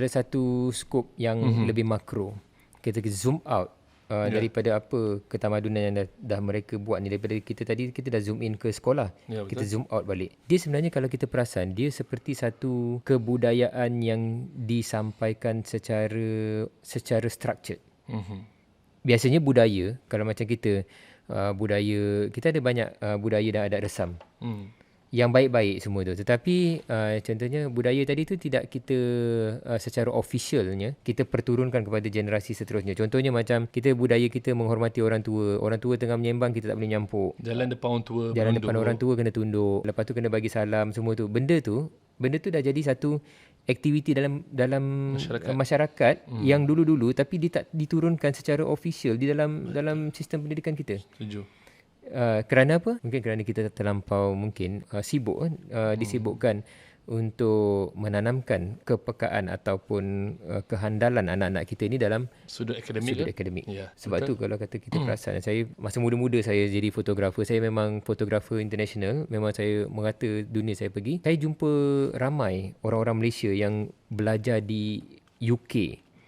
satu skop yang lebih makro, kita zoom out daripada apa ketamadunan yang dah mereka buat ni. Daripada kita dah zoom in ke sekolah, kita zoom out balik. Dia sebenarnya kalau kita perasan, dia seperti satu kebudayaan yang disampaikan secara structured. Biasanya budaya, kalau macam kita budaya, kita ada banyak budaya dan adat resam yang baik-baik semua tu. Tetapi contohnya budaya tadi tu tidak kita secara officialnya kita perturunkan kepada generasi seterusnya. Contohnya macam kita, budaya kita menghormati orang tua. Orang tua tengah menyembang, kita tak boleh nyampuk. Jalan depan orang tua, Jalan depan orang tua kena tunduk. Lepas tu kena bagi salam semua tu. Benda tu dah jadi satu aktiviti dalam masyarakat yang dulu-dulu, tapi dia tak diturunkan secara official di dalam sistem pendidikan kita. Setuju. Kerana apa? Mungkin kerana kita terlampau sibuk disibukkan untuk menanamkan kepekaan ataupun kehandalan anak-anak kita ni dalam sudut akademik. Ya, sebab tu kalau kata kita perasan, saya masa muda-muda saya jadi fotografer, saya memang fotografer international, memang saya merata dunia saya pergi. Saya jumpa ramai orang-orang Malaysia yang belajar di UK.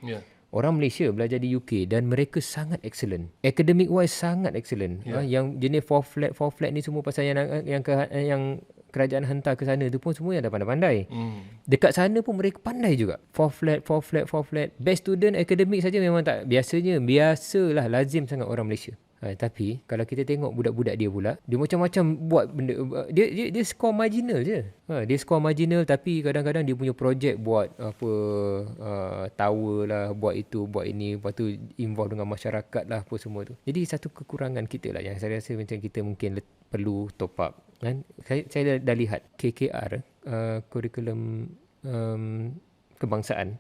Ya. Orang Malaysia belajar di UK dan mereka sangat excellent. Academic wise sangat excellent. Yang jenis 4 flat ni semua pasal yang kerajaan hantar ke sana tu pun semua yang dah pandai-pandai. Dekat sana pun mereka pandai juga. 4 flat. Best student academic saja memang tak. Biasalah, lazim sangat orang Malaysia. Tapi kalau kita tengok budak-budak dia pula, dia macam-macam buat benda. Dia score marginal je. Dia score marginal, tapi kadang-kadang dia punya projek buat apa, tower lah, buat itu, buat ini, lepas tu involve dengan masyarakat lah, apa semua tu. Jadi satu kekurangan kita lah yang saya rasa macam kita mungkin perlu top up. Kan? Saya dah lihat KKR, kurikulum kebangsaan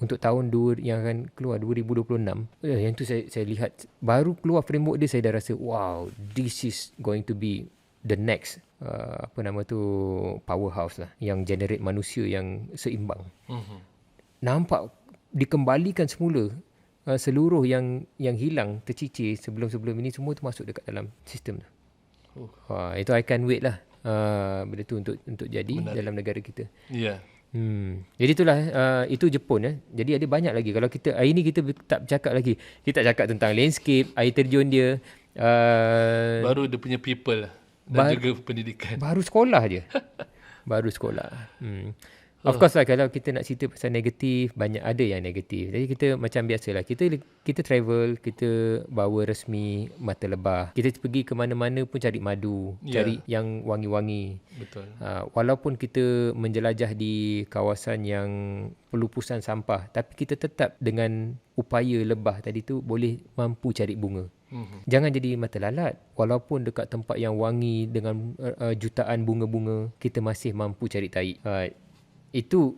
untuk tahun yang akan keluar 2026. Yang tu saya lihat baru keluar framework dia, saya dah rasa wow, this is going to be the next powerhouse lah, yang generate manusia yang seimbang. Nampak dikembalikan semula seluruh yang hilang, tercicir sebelum-sebelum ini, semua tu masuk dekat dalam sistem tu. Itu I can't wait lah benda tu untuk jadi dalam negara kita. Ya. Jadi itulah, itu Jepun. Jadi ada banyak lagi. Kalau kita hari ni kita tak bercakap lagi, kita tak cakap tentang landscape, air terjun dia, baru dia punya people dan juga pendidikan. Baru sekolah je. Baru sekolah. Of course lah, kalau kita nak cerita pasal negatif, banyak ada yang negatif. Jadi kita macam biasalah, kita travel, kita bawa resmi mata lebah. Kita pergi ke mana-mana pun cari madu, cari yang wangi-wangi. Betul. Walaupun kita menjelajah di kawasan yang pelupusan sampah, tapi kita tetap dengan upaya lebah tadi tu boleh mampu cari bunga. Jangan jadi mata lalat. Walaupun dekat tempat yang wangi dengan jutaan bunga-bunga, kita masih mampu cari tahi. Itu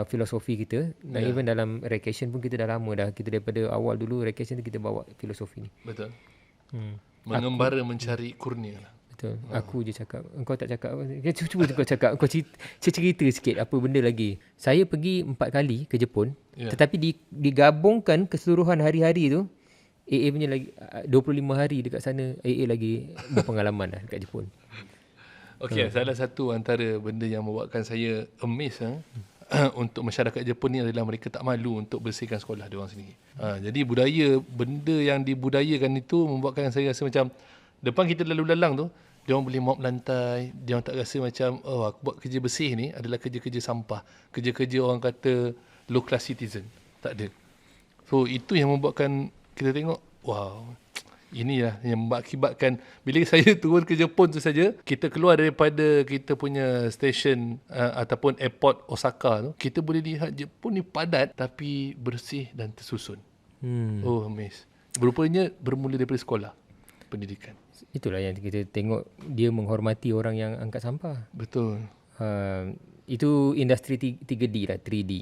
filosofi kita. Dan even dalam Raycation pun kita dah lama dah. Kita daripada awal dulu Raycation tu kita bawa filosofi ni. Betul. Mengembara mencari kurnia lah. Betul. Aku je cakap. Engkau tak cakap apa. Cuba kau cakap. Kau cerita sikit apa benda lagi. Saya pergi 4 kali ke Jepun. Tetapi digabungkan keseluruhan hari-hari tu, AA punya lagi 25 hari dekat sana, AA lagi berpengalaman lah dekat Jepun. Okey, salah satu antara benda yang membuatkan saya amazed untuk masyarakat Jepun ni adalah mereka tak malu untuk bersihkan sekolah dia orang sendiri. Jadi benda yang dibudayakan itu membuatkan saya rasa macam depan kita lalu lalang tu, dia orang boleh mop lantai, dia orang tak rasa macam aku buat kerja bersih ni adalah kerja-kerja sampah, kerja-kerja orang kata low class citizen. Tak ada. So itu yang membuatkan kita tengok, wow, inilah yang mengakibatkan bila saya turun ke Jepun tu saja, kita keluar daripada kita punya stesen ataupun airport Osaka tu, kita boleh lihat Jepun ni padat tapi bersih dan tersusun. Oh, amazed. Berupanya bermula daripada sekolah, pendidikan. Itulah yang kita tengok, dia menghormati orang yang angkat sampah. Betul. Itu industri 3D lah, 3D.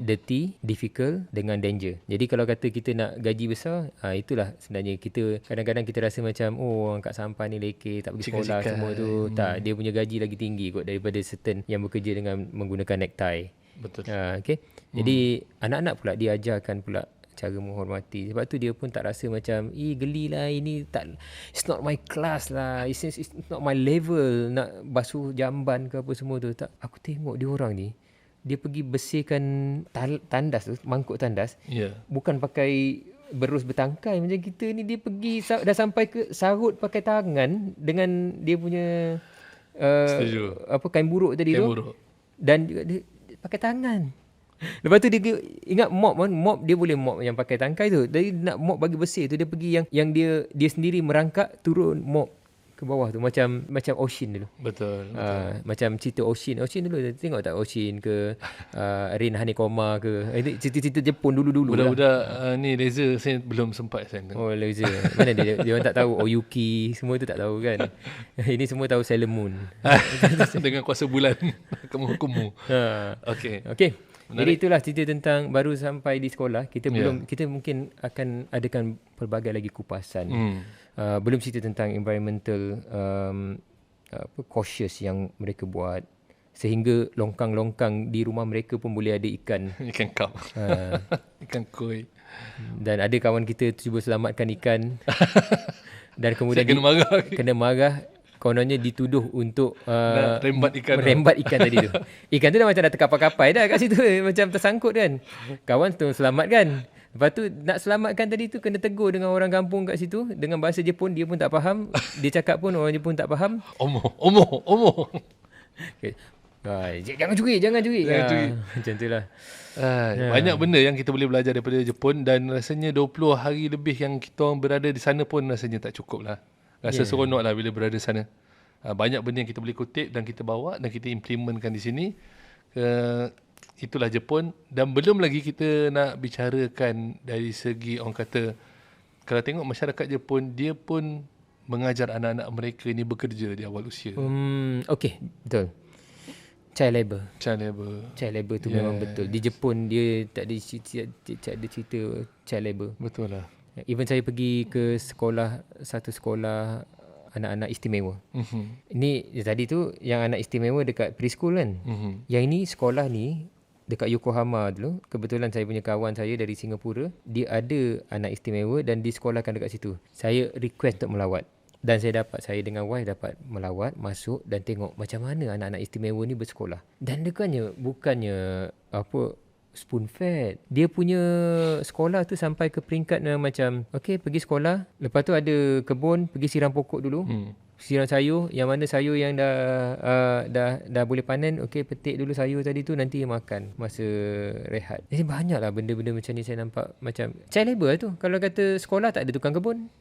Dirty, difficult dengan danger. Jadi kalau kata kita nak gaji besar, itulah sebenarnya kita kadang-kadang kita rasa macam angkat sampah ni lekeh, tak pergi sekolah semua tu. Tak, dia punya gaji lagi tinggi kot daripada certain yang bekerja dengan menggunakan necktie. Betul. Okay. Jadi anak-anak pula diajarkan pula cara menghormati. Sebab tu dia pun tak rasa macam gelilah, ini tak, it's not my class lah, it's not my level nak basuh jamban ke apa semua tu. Tak, aku tengok dia orang ni, dia pergi bersihkan tandas tu, mangkuk tandas, bukan pakai berus bertangkai macam kita ni. Dia pergi dah sampai ke sarut pakai tangan dengan dia punya kain buruk tadi tu. Dan juga dia pakai tangan. Lepas tu dia ingat mop dia boleh mop yang pakai tangkai tu. Jadi nak mop bagi bersih tu dia pergi yang dia sendiri merangkak turun mop ke bawah tu macam Ocean dulu. Betul. Macam cerita Ocean dulu tengok tak Ocean ke Rin Hanekoma ke ini cerita-cerita Jepun dulu lah. Budak-budak ni laser saya belum sempat saya tengok. Oh laser. Mana dia orang tak tahu Oyuki semua tu tak tahu kan. Ini semua tahu Sailor Moon. Dengan kuasa bulan kamu. Okey. Jadi itulah cerita tentang baru sampai di sekolah. Kita mungkin akan adakan pelbagai lagi kupasan. Belum cerita tentang environmental cautious yang mereka buat sehingga longkang-longkang di rumah mereka pun boleh ada ikan. Ikan kap. Ikan koi. Dan ada kawan kita cuba selamatkan ikan. Dan kemudian kena marah. Kononnya dituduh untuk merembat ikan tadi tu. Ikan tu dah macam dah terkapai-kapai dah kat situ. Macam tersangkut kan. Kawan tu selamatkan. Lepas tu nak selamatkan tadi tu kena tegur dengan orang kampung kat situ. Dengan bahasa Jepun dia pun tak faham. Dia cakap pun orang Jepun tak faham. Omo. Okay. Jangan curi. Macam tu lah. Banyak benda yang kita boleh belajar daripada Jepun. Dan rasanya 20 hari lebih yang kita orang berada di sana pun rasanya tak cukup lah. Rasa seronok lah bila berada di sana. Banyak benda yang kita boleh kutip dan kita bawa dan kita implementkan di sini. Itulah Jepun. Dan belum lagi kita nak bicarakan dari segi orang kata, kalau tengok masyarakat Jepun, dia pun mengajar anak-anak mereka ni bekerja di awal usia. Okey, betul. Child labour tu memang betul. Di Jepun dia tak ada cerita child labour. Betul lah. Even saya pergi ke satu sekolah anak-anak istimewa. Ini tadi tu yang anak istimewa dekat preschool kan. Yang ini sekolah ni dekat Yokohama dulu. Kebetulan saya punya kawan saya dari Singapura, dia ada anak istimewa dan disekolahkan dekat situ. Saya request untuk melawat. Dan saya dengan wife dapat melawat, masuk dan tengok macam mana anak-anak istimewa ni bersekolah. Dan bukannya spoon fed. Dia punya sekolah tu sampai ke peringkat macam pergi sekolah, lepas tu ada kebun, pergi siram pokok dulu. Siram sayur, yang mana sayur yang dah boleh panen, petik dulu sayur tadi tu, nanti makan masa rehat. Jadi banyaklah benda-benda macam ni saya nampak macam child labour lah tu. Kalau kata sekolah tak ada tukang kebun.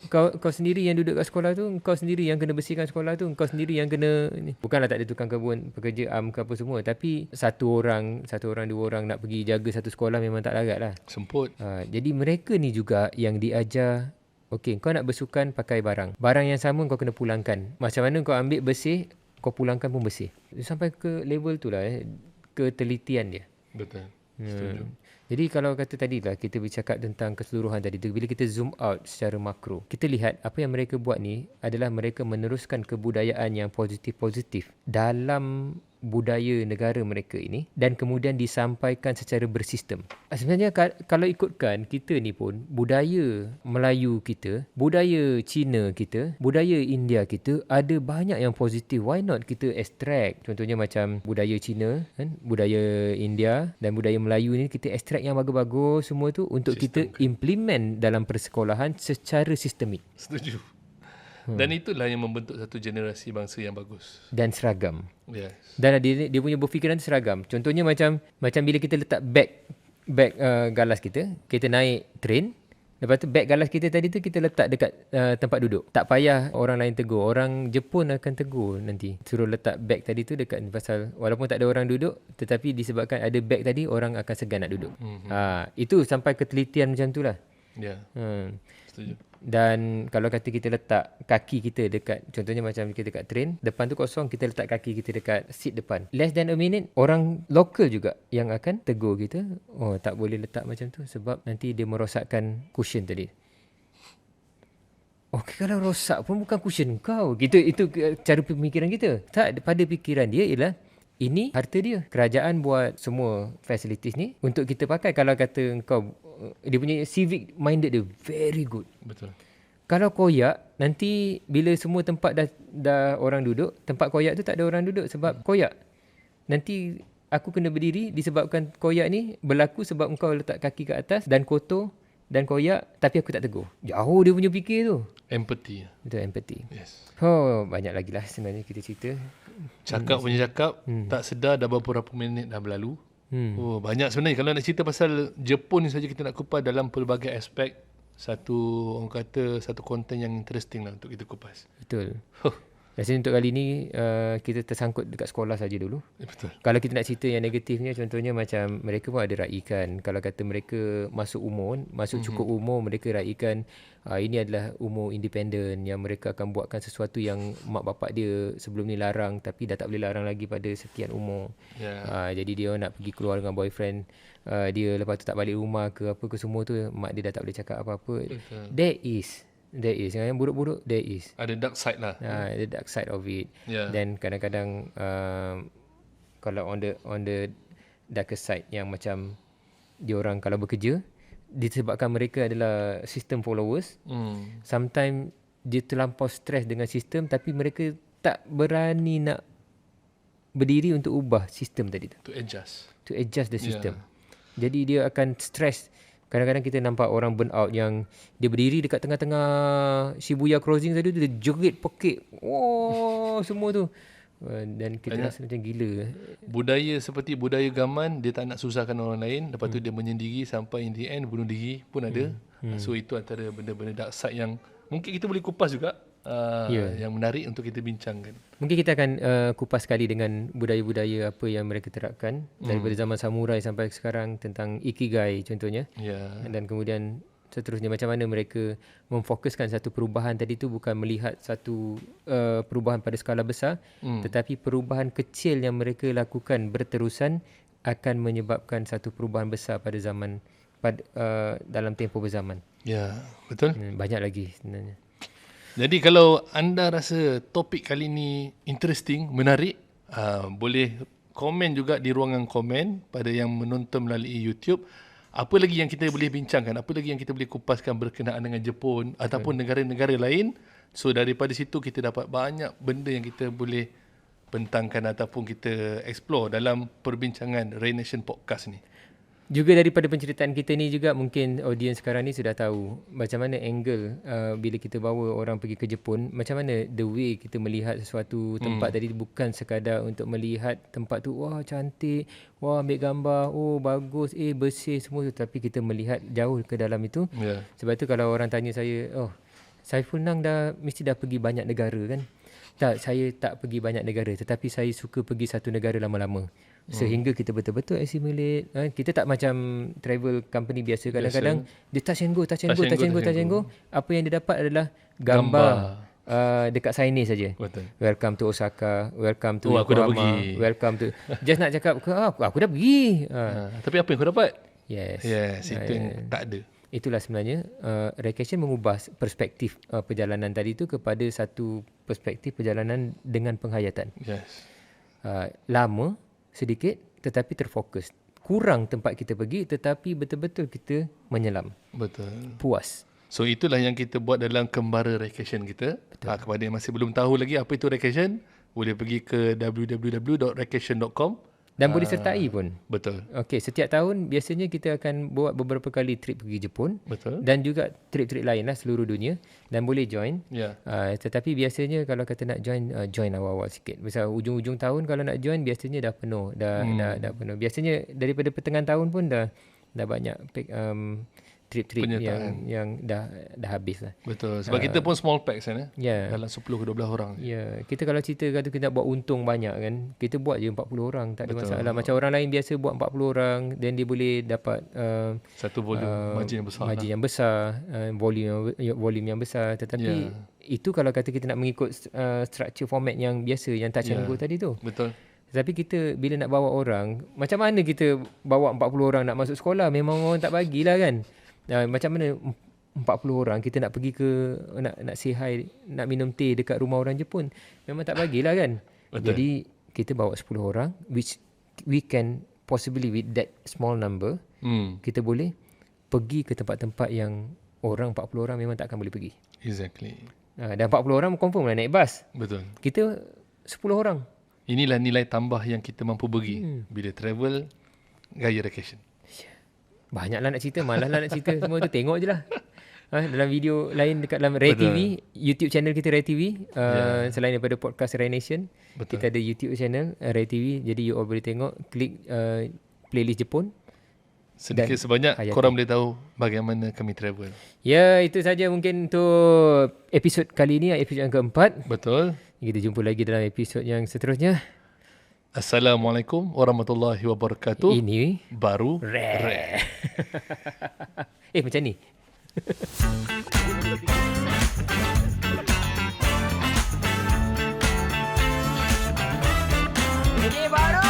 Kau sendiri yang duduk kat sekolah tu, kau sendiri yang kena bersihkan sekolah tu, kau sendiri yang kena ni. Bukanlah tak ada tukang kebun, pekerja ke apa semua, tapi satu orang, dua orang nak pergi jaga satu sekolah memang tak larat lah. Semput. Jadi mereka ni juga yang diajar, kau nak bersukan pakai barang yang sama kau kena pulangkan. Macam mana kau ambil bersih, kau pulangkan pun bersih. Sampai ke level tu lah ketelitian dia. Betul. Setuju. Jadi kalau kata tadi lah, kita bercakap tentang keseluruhan tadi tu, bila kita zoom out secara makro, kita lihat apa yang mereka buat ni adalah mereka meneruskan kebudayaan yang positif-positif dalam budaya negara mereka ini dan kemudian disampaikan secara bersistem. Sebenarnya kalau ikutkan, kita ni pun budaya Melayu kita, budaya Cina kita, budaya India kita ada banyak yang positif. Why not kita extract? Contohnya macam budaya Cina kan, budaya India dan budaya Melayu ni kita extract yang bagus-bagus semua tu untuk kita implement dalam persekolahan secara sistemik. Setuju. Dan itulah yang membentuk satu generasi bangsa yang bagus dan seragam. Yes. Dan dia punya berfikiran seragam. Contohnya macam bila kita letak beg galas kita naik train, lepas tu beg galas kita tadi tu kita letak dekat tempat duduk. Tak payah orang lain tegur. Orang Jepun akan tegur nanti. Suruh letak beg tadi tu dekat, pasal walaupun tak ada orang duduk, tetapi disebabkan ada beg tadi, orang akan segan nak duduk. Itu sampai ketelitian macam tu lah. Ya. Setuju. Dan kalau kata kita letak kaki kita dekat, contohnya macam kita dekat train, depan tu kosong, kita letak kaki kita dekat seat depan, less than a minute, orang lokal juga yang akan tegur kita, tak boleh letak macam tu sebab nanti dia merosakkan cushion tadi. Kalau rosak pun bukan cushion kau. Itu cara pemikiran kita. Tak, pada fikiran dia ialah ini harta dia. Kerajaan buat semua facilities ni untuk kita pakai. Kalau kata kau, dia punya civic minded dia very good. Betul. Kalau koyak, nanti bila semua tempat dah orang duduk, tempat koyak tu tak ada orang duduk sebab koyak. Nanti aku kena berdiri disebabkan koyak ni berlaku sebab engkau letak kaki ke atas dan kotor dan koyak, tapi aku tak tegur. Jauh dia punya fikir tu. Empathy. Betul, empathy. Yes. Banyak lagi lah sebenarnya kita cerita. Cakap, tak sedar dah beberapa minit dah berlalu. Oh, banyak sebenarnya. Kalau nak cerita pasal Jepun ni saja kita nak kupas dalam pelbagai aspek. Satu, orang kata, satu konten yang interesting lah untuk kita kupas. Betul. Huh. Rasanya untuk kali ni kita tersangkut dekat sekolah saja dulu. Betul. Kalau kita nak cerita yang negatifnya, contohnya macam mereka pun ada raikan. Kalau kata mereka masuk cukup umur, mereka raikan ini adalah umur independen yang mereka akan buatkan sesuatu yang mak bapak dia sebelum ni larang tapi dah tak boleh larang lagi pada sekian umur. Jadi dia nak pergi keluar dengan boyfriend dia, lepas tu tak balik rumah ke apa ke semua tu, mak dia dah tak boleh cakap apa-apa. There is yang buruk-buruk, there is. Ada dark side lah. The dark side of it. Dan kadang-kadang kalau on the darker side yang macam diorang kalau bekerja, disebabkan mereka adalah system followers, sometimes dia terlampau stres dengan sistem tapi mereka tak berani nak berdiri untuk ubah sistem tadi tu. To adjust the system. Jadi dia akan stres. Kadang-kadang kita nampak orang burn out yang dia berdiri dekat tengah-tengah Shibuya Crossing tadi tu, dia jerit pekik. Semua tu. Dan kita rasa macam gila. Budaya seperti budaya gaman, dia tak nak susahkan orang lain. Lepas tu dia menyendiri sampai in the end bunuh diri pun ada. So itu antara benda-benda dark side yang mungkin kita boleh kupas juga. Yang menarik untuk kita bincangkan. Mungkin kita akan kupas sekali dengan budaya-budaya apa yang mereka terapkan daripada zaman samurai sampai sekarang, tentang ikigai contohnya. Dan kemudian seterusnya macam mana mereka memfokuskan satu perubahan tadi tu bukan melihat satu perubahan pada skala besar, tetapi perubahan kecil yang mereka lakukan berterusan akan menyebabkan satu perubahan besar pada zaman dalam tempoh berzaman. Ya, betul. Banyak lagi sebenarnya. Jadi kalau anda rasa topik kali ni interesting, menarik, boleh komen juga di ruangan komen pada yang menonton melalui YouTube. Apa lagi yang kita boleh bincangkan, apa lagi yang kita boleh kupaskan berkenaan dengan Jepun ataupun negara-negara lain. So daripada situ kita dapat banyak benda yang kita boleh bentangkan ataupun kita explore dalam perbincangan Ray Nation Podcast ni. Juga daripada penceritaan kita ni juga mungkin audiens sekarang ni sudah tahu macam mana angle bila kita bawa orang pergi ke Jepun, macam mana the way kita melihat sesuatu tempat tadi bukan sekadar untuk melihat tempat tu wah cantik, wah ambil gambar, oh bagus, bersih semua tu, tapi kita melihat jauh ke dalam itu. Sebab tu kalau orang tanya saya, Saiful Nang mesti dah pergi banyak negara kan? Tak, saya tak pergi banyak negara, tetapi saya suka pergi satu negara lama-lama. Sehingga kita betul-betul assimilate. Kita tak macam travel company biasa. Kadang-kadang dia touch and go. Apa yang dia dapat adalah gambar. Dekat signage saja. Welcome to Osaka, welcome to Yokohama, welcome to. Just nak cakap aku dah pergi. Tapi apa yang kau dapat? Yes, itu yang tak ada. Itulah sebenarnya Raycation mengubah perspektif perjalanan tadi tu kepada satu perspektif perjalanan dengan penghayatan. Lama sedikit tetapi terfokus. Kurang tempat kita pergi tetapi betul-betul kita menyelam. Betul. Puas. So itulah yang kita buat dalam Kembara Raycation kita. Kepada yang masih belum tahu lagi apa itu Raycation, boleh pergi ke www.raycation.com dan boleh sertai pun. Betul. Okey, setiap tahun biasanya kita akan buat beberapa kali trip pergi Jepun. Betul. Dan juga trip-trip lain lah seluruh dunia, dan boleh join. Tetapi biasanya kalau kata nak join awal-awal sikit. Misal ujung-ujung tahun kalau nak join biasanya dah penuh, dah penuh. Biasanya daripada pertengahan tahun pun dah banyak trip-trip yang dah habis lah. Betul. Sebab kita pun small packs kan. Dalam 10 ke 12 orang. Kita kalau cerita kata kita nak buat untung banyak kan, kita buat je 40 orang, tak ada masalah. Macam orang lain biasa buat 40 orang, then dia boleh dapat satu volume margin yang besar. Volume yang besar. Tetapi itu kalau kata kita nak mengikut structure format yang biasa, yang touch and go tadi tu. Betul. Tapi kita bila nak bawa orang, macam mana kita bawa 40 orang nak masuk sekolah, memang orang tak bagilah kan. Macam mana 40 orang kita nak pergi ke nak say hi, nak minum teh dekat rumah orang Jepun, memang tak bagilah kan. Jadi kita bawa 10 orang, which we can possibly with that small number, kita boleh pergi ke tempat-tempat yang orang 40 orang memang tak akan boleh pergi. Exactly. Dan 40 orang confirm lah naik bas. Betul. Kita 10 orang. Inilah nilai tambah yang kita mampu bagi bila travel gaya Raycation. Banyaklah nak cerita, malaslah nak cerita semua tu, tengok je lah. Dalam video lain dekat dalam Ray TV, YouTube channel kita Ray TV, selain daripada podcast Ray Nation, kita ada YouTube channel Ray TV, jadi you all boleh tengok, klik playlist Jepun. Sedikit Dan sebanyak hayati. korang boleh tahu bagaimana kami travel. Ya, itu saja mungkin untuk episod kali ini, episod yang keempat. Betul. Kita jumpa lagi dalam episod yang seterusnya. Assalamualaikum warahmatullahi wabarakatuh. Ini Baru rare. Macam ni. Ini baru